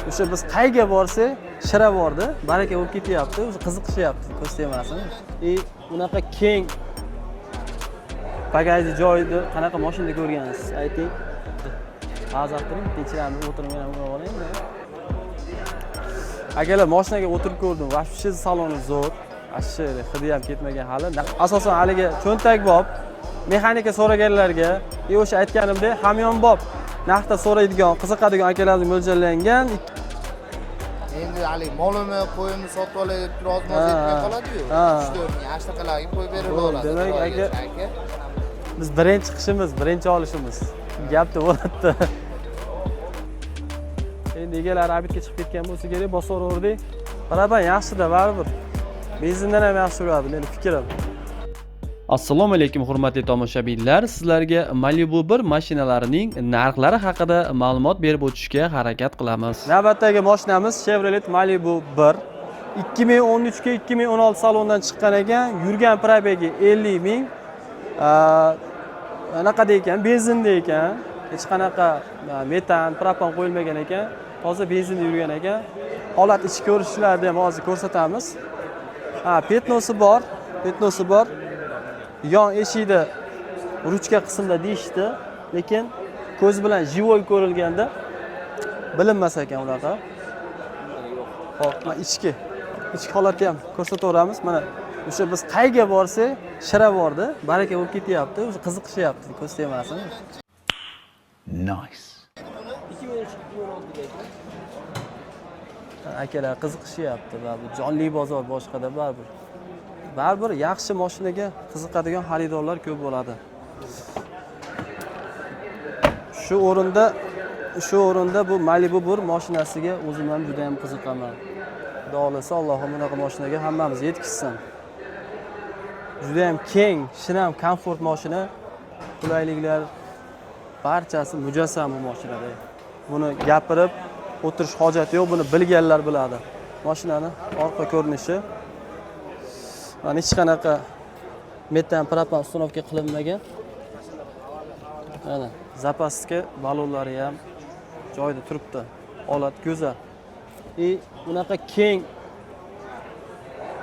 o'sha biz qayga borsak shira bordi, baraka bo'lib ketyapti, o'sha qiziqishyapti ko'z tegmasin. Unaqa keng bagajli joyni qanaqa mashinada ko'rgansiz? Ayting. Hozir turing, tinchlanib o'tirib yana o'rib olaymi? Akalar, mashinaga o'tirib ko'rdim. Вообще saloni zo'r. Ashshi hidi ham ketmagan hali. Asosan haliga cho'ntakbob mexanika so'raganlarga, o'sha aytganimdek, hamyonbob narxda so'raydigan, qiziqadigan akalarga mo'ljallangan. Endi hali molimi, qo'yimni sotib olay deb turib oz etmay qoladi-yu. 3-4 ming ashtaqalarga qo'yib berib oladi. Demak, aka, biz birinchi chiqishimiz, birinchi olishimiz. Gapda bo'ladi. Endi egalar abitga chiqib ketgan bo'lsa kerak, bosaverdik. Baraban yaxshi-da, baribir. Benzindan ham yaxshi uradi, meni fikrim. Assalomu alaykum hurmatli tomoshabinlar, sizlarga Malibu 1 mashinalarining narxlari haqida ma'lumot berib o'tishga harakat qilamiz. Navbatdagi mashinamiz Chevrolet Malibu 1. 2013 ga 2016 salondan chiqqan ekan, yurgan probegi 50 ming. Anaqada ekan, benzinda ekan, hech qanaqa metan, propan qo'yilmagan ekan, toza benzinda yurgan ekan. Holat ichki ko'rinishlarni ham hozir ko'rsatamiz. Petnosi bor. Yon eshikda ruchka qismida deyishdi, lekin ko'z bilan jivoy ko'rilganda bilinmas ekan unaqa. Xo'p, mana ichki holatni ham ko'rsataveramiz. Mana o'sha biz qayga borsak shira bordi, baraka bo'lib ketyapti, o'sha qiziqishyapti, ko'z tegmasin. Nice. Akalar qiziqishyapti va bu jonli bozor boshqada baribir yaxshi mashinaga qiziqadigan xaridorlar ko'p bo'ladi. Shu o'rinda bu Malibu 1 mashinasiga o'zim ham juda ham qiziqaman. Xudo xolasa Allohim bunaqa mashinaga hammamiz yetkazsin. Juda ham keng, shinam, komfort mashina, qulayliklar barchasi mujassam bu mashinada. Buni gapirib o'tirish hojati yo'q, buni bilganlar biladi. Mashinani orqa ko'rinishi mana hech qanaqa metan, propan uстановка qilinmagan. Mana zapaska balonlari ham joyida turibdi. Holat go'zal. Unaqa keng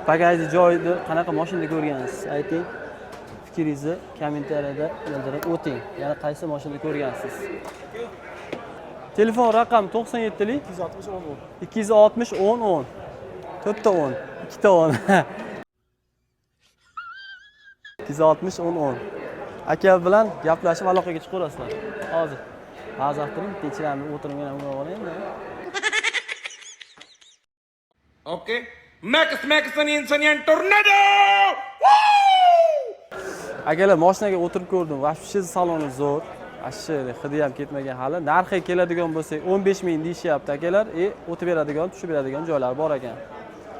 bagajli joyni qanaqa mashinada ko'rgansiz? Ayting. Fikringizni kommentariyada bildirib o'ting. Yana qaysi mashinada ko'rgansiz? Telefon raqam 97 lik 260 10 10. 4 ta 10, 2 ta 10. 260 10 10. Aka bilan gaplashib aloqaga chiqaverasizlar. Hozir turing, tinchlanib o'tirib yana o'rib olaymi? Okay. Max tornado! Akalar, mashinaga o'tirib ko'rdim. Вообще saloni zo'r. Ashshi hidi ham ketmagan hali. Narxi keladigan bo'lsak 15 ming deyishyapti akalar. O'tib beradigan, tushib beradigan joylar bor ekan.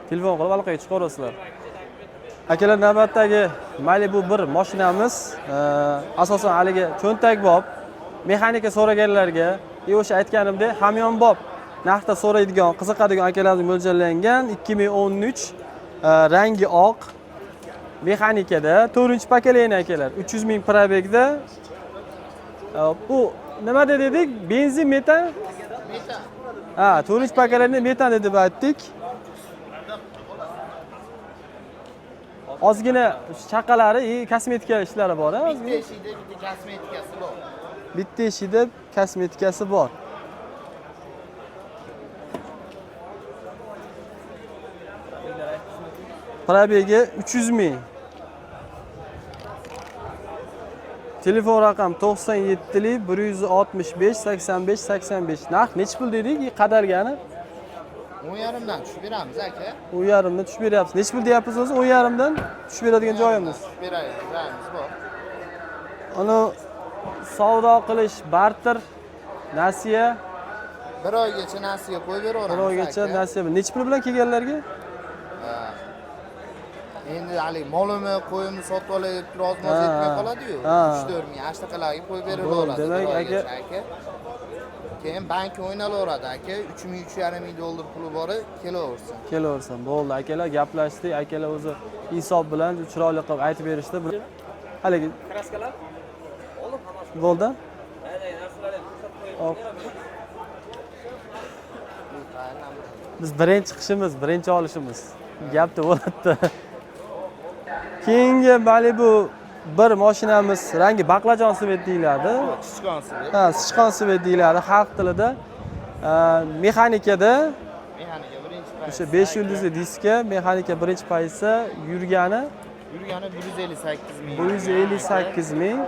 Telefon qilib aloqaga chiqaverasizlar. Akalar, navbatdagi Malibu 1 mashinamiz asosan haliga cho'ntakbob mexanika so'raganlarga, o'sha aytganimdek, hamyonbob narxda so'raydigan, qiziqadigan akalarga mo'ljallangan 2013 rangi oq mexanikada 4-pokoleniya akalar, 300 ming probegda. Bu nima dedik? Benzin, metan? Metan. 4-pokoleniya metan deb aytdik. Ozgina chaqalari, kosmetika ishlari bor, ha? Bitta eshikda bitta kosmetikasi bor. Bitta eshikda kosmetikasi bor. Probegi 300 ming. Telefon raqam 97 lik 165 85 85. Narx necha pul dedik? Qadalgani? 10,5 dan tushib beramiz aka. 10,5 dan tushib beryapsiz. Necha pul deyapsiz o'zi? 10,5 dan tushib beradigan joyimiz. Tushib beramiz bor. Uni savdo qilish, barter, nasiya 1 oygacha nasiya qo'yib beraveramiz. 1 oygacha nasiya. Necha pul bilan kelganlarga? Endi hali molimi, qo'yimni sotib olay deb turib oz etmay qoladi-yu. 3-4 ming ashtaqalarga qo'yib berib oladi. Demak, aka, keyin bank o'ynalaveradi aka. 3 ming, 3,5 ming dollar puli bor, kelaversin. Bo'ldi, akalar gaplashdik. Akalar o'zi hisob bilan chiroyli qilib aytib berishdi. Haligi kraskalar bo'ldi. Biz birinchi chiqishimiz, birinchi olishimiz. Gapda bo'ladi. Keyingi Malibu bir mashinamiz rangi baqlajon svet deyiladi. Sichqon svet. Ha, sichqon svet deyiladi xalq tilida. Mexanikada Mexanika birinchi payt. o'sha 5 yulduzli diska, mexanika birinchi paytsa yurgani 158 ming. 158 ming.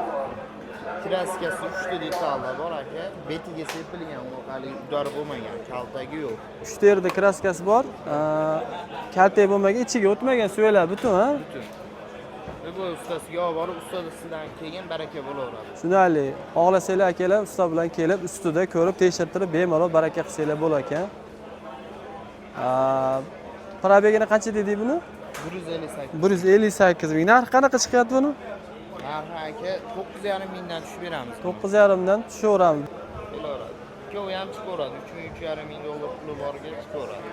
Kraskasi 3 ta detallar bor aka. Betiga sepilgan, u hali udari bo'lmagan, kaltagi yo'q. 3 ta yerda kraskasi bor. Kaltak bo'lmagan, ichiga o'tmagan suyaklar butun, ha? Butun. Bu ustasiga olib borib, ustasidan keyin baraka bo'laveradi. Tushunarli. Xohlasanglar akalar usta bilan kelib, ustida ko'rib, tekshirtirib, bemalol baraka qilsanglar bo'lar ekan. Probegini qancha dedik buni? 158. 158 ming. Narxi qanaqa chiqyapti buni? Narxi aka 9,5 mingdan tushib beramiz. 9,5 dan tushaveramiz. Bo'laveradi. Ikkovi ham chiqaveradi. 3,5 ming dollar puli borga chiqaveradi.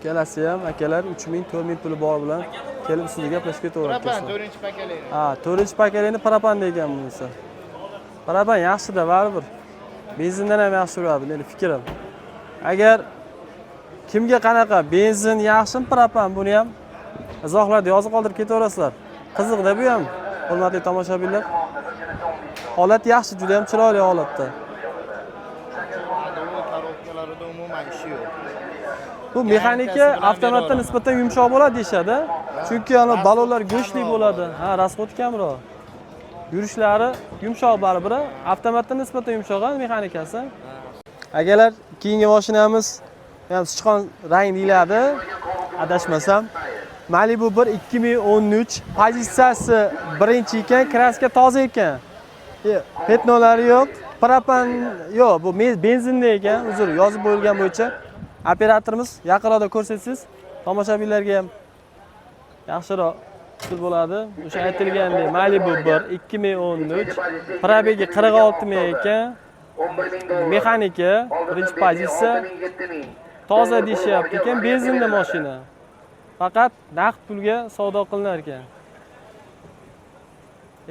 Kelasi ham akalar 3 ming, 4 ming puli bor bilan kelib ustida gaplashib ketaveradi. Propan 4-pakalari. Ha, 4-pakalini propan degan bunisi. Propan yaxshi-da baribir. Benzindan ham yaxshi yuradi, meni fikrim. Agar kimga qanaqa benzin yaxshimi, propan buni ham izohlarda yozib qoldirib ketaverasizlar. Qiziq-da bu ham, hurmatli tomoshabinlar. Holat yaxshi, juda ham chiroyli holatda. Korobkalarida umuman ishi yo'q. Bu mexanika avtomatga nisbatan yumshoq bo'ladi deyshadi. Chunki ana balonlar go'shtli bo'ladi. Ha, rasxod kamroq. Yurishlari yumshoq baribir, avtomatga nisbatan yumshoq mexanikasi. Akalar, keyingi mashinamiz ham sichqon rang deyiladi, adashmasam. Malibu 1 2013, pozitsiyasi birinchi ekan, kraska toza ekan. Petnolari yo'q, propan yo'q, bu benzinda ekan, uzr, yozib bo'lgan bo'yicha. Operatorimiz yaqinroqda ko'rsatsangiz, tomoshabinlarga ham yaxshiroq tushunib bo'ladi. O'sha aytilgandek Malibu 1 2013, probegi 46 ming ekan. Mexanika, birinchi pozitsiya. Toza deyishyapti ekan, benzinda mashina. Faqat naqd pulga savdo qilinar ekan.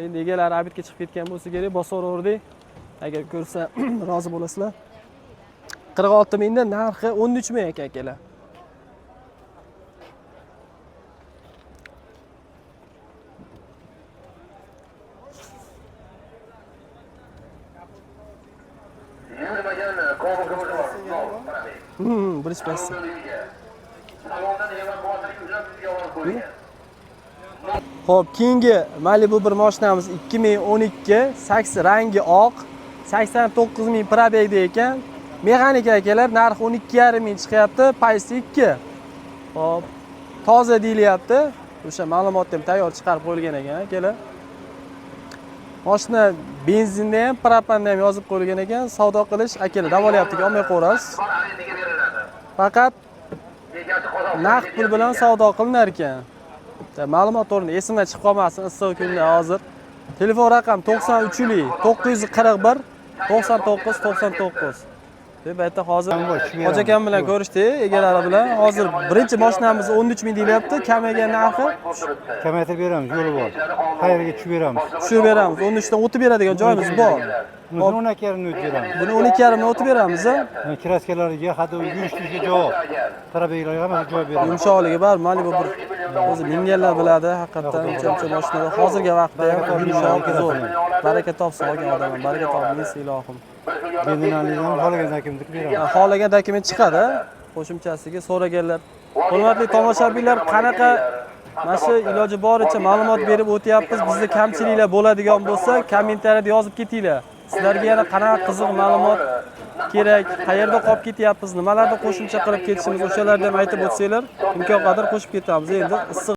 Endi egalari abitga chiqib ketgan bo'lsa kerak, bosaverdik. Agar ko'rsa rozi bo'lasizlar. 46 mingdan narxi 13 ming ekan akalar. Birinchi paytda. Xo'p, keyingi Malibu bir mashinamiz 2012, saksi rangi oq, 89 ming probegda ekan. Mexanika akalar, narxi 12,5 ming chiqyapti, paysi 2. Xo'p, toza deyilyapti. O'sha ma'lumotni ham tayyor chiqarib qo'yilgan ekan akalar. Mashina benzinda ham, propanda ham yozib qo'yilgan ekan. Savdo qilish akalar davolayapti, olmay qo'yasiz. Faqat naqd pul bilan savdo qilinar ekan. Ma'lumot o'rni esimdan chiqib qolmasin, issiq kunda hozir. Telefon raqam 93 941 99 99. Deb aytdi hozir. Hoji akam bilan ko'rishdik, egalari bilan. Hozir birinchi mashinamiz 13 ming deyilyapti, kamagan narxi kamaytirib beramiz, yo'li bor. Qayerga tushib beramiz. tushib beramiz. 13 dan o'tib beradigan joyimiz bor. Buni 12,5 dan o'tib beramiz. Buni 12,5 dan o'tib beramiz. Kraskalariga, hatto yurishlikka javob. Probeglarga ham javob beramiz. Yumshoqligi bor, Malibu bir o'zi minganlar biladi, haqiqatan uncha mashinada hozirgi vaqtda ham yumshoq, zo'r. Baraka topsin olgan odam, baraka topsin ilohim. Benzinalidan xohlagan dokumentni beramiz. Xohlagan dokument chiqadi, qo'shimchasiga so'raganlar. Hurmatli tomoshabinlar, qanaqa mana shu iloji boricha ma'lumot berib o'tyapmiz. Bizda kamchiliklar bo'ladigan bo'lsa, kommentariyada yozib ketinglar. Sizlarga yana qanaqa qiziq ma'lumot kerak, qayerda qolib ketyapmiz, nimalarni qo'shimcha qilib ketishimiz, o'shalarni ham aytib o'tsanglar, imkon qadar qo'shib ketamiz. Endi issiq